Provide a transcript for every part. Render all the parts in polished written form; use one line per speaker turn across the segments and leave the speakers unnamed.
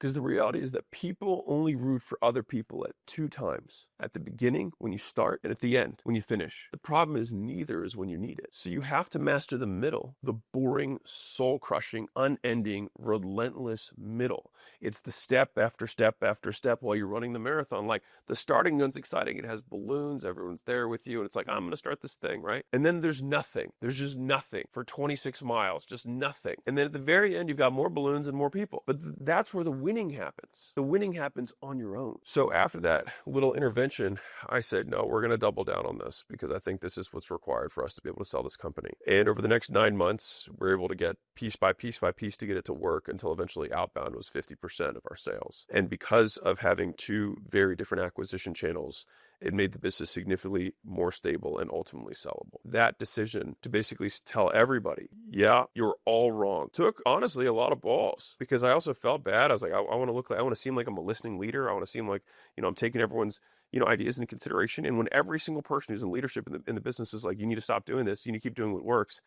Because the reality is that people only root for other people at two times: at the beginning, when you start, and at the end, when you finish. The problem is neither is when you need it. So you have to master the middle, the boring, soul crushing, unending, relentless middle. It's the step after step after step while you're running the marathon. Like, the starting gun's exciting. It has balloons, everyone's there with you, and it's like, I'm going to start this thing, right? And then there's nothing. There's just nothing for 26 miles, just nothing. And then at the very end, you've got more balloons and more people. But that's where the winning happens. The winning happens on your own. So after that little intervention, I said, no, we're going to double down on this, because I think this is what's required for us to be able to sell this company. And over the next 9 months, we're able to get piece by piece by piece to get it to work, until eventually outbound was 50% of our sales. And because of having two very different acquisition channels, it made the business significantly more stable and ultimately sellable. That decision to basically tell everybody, yeah, you're all wrong, took honestly a lot of balls, because I also felt bad. I was like, I want to look like, I want to seem like I'm a listening leader. I want to seem like, I'm taking everyone's, ideas into consideration. And when every single person who's in leadership in the business is like, you need to stop doing this, you need to keep doing what works,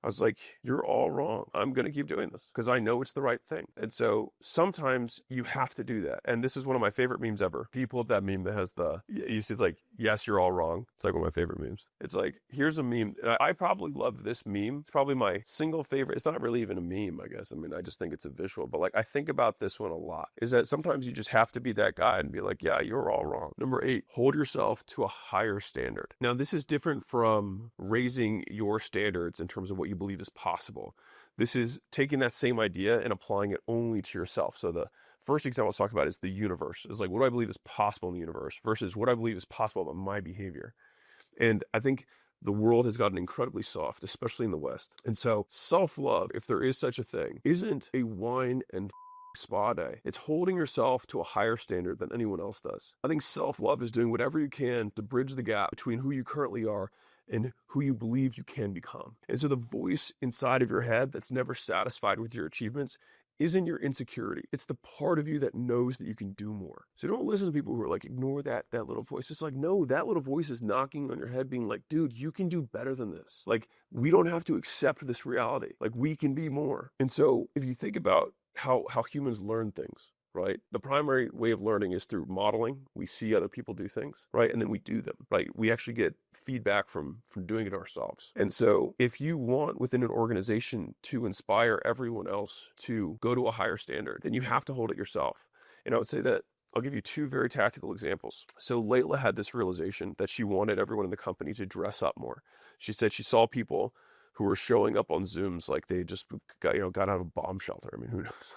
I was like, you're all wrong. I'm going to keep doing this because I know it's the right thing. And so sometimes you have to do that. And this is one of my favorite memes ever. People have that meme that has you see, it's like, yes, you're all wrong. It's like one of my favorite memes. It's like, here's a meme. I probably love this meme. It's probably my single favorite. It's not really even a meme, I guess. I mean, I just think it's a visual. But like, I think about this one a lot, is that sometimes you just have to be that guy and be like, yeah, you're all wrong. Number 8, hold yourself to a higher standard. Now, this is different from raising your standards in terms of what you believe is possible. This is taking that same idea and applying it only to yourself. So the first example I was talking about is the universe. It's like, what do I believe is possible in the universe versus what I believe is possible about my behavior. And I think the world has gotten incredibly soft, especially in the West. And so self-love, if there is such a thing, isn't a wine and spa day. It's holding yourself to a higher standard than anyone else does. I think self-love is doing whatever you can to bridge the gap between who you currently are and who you believe you can become. And so the voice inside of your head that's never satisfied with your achievements isn't your insecurity. It's the part of you that knows that you can do more. So don't listen to people who are like, ignore that little voice. It's like, no, that little voice is knocking on your head being like, dude, you can do better than this. Like, we don't have to accept this reality. Like, we can be more. And so if you think about how humans learn things, right? The primary way of learning is through modeling. We see other people do things, right? And then we do them, right? We actually get feedback from doing it ourselves. And so if you want within an organization to inspire everyone else to go to a higher standard, then you have to hold it yourself. And I would say that I'll give you 2 very tactical examples. So Layla had this realization that she wanted everyone in the company to dress up more. She said she saw people who were showing up on Zooms like they just got out of a bomb shelter. I mean, who knows?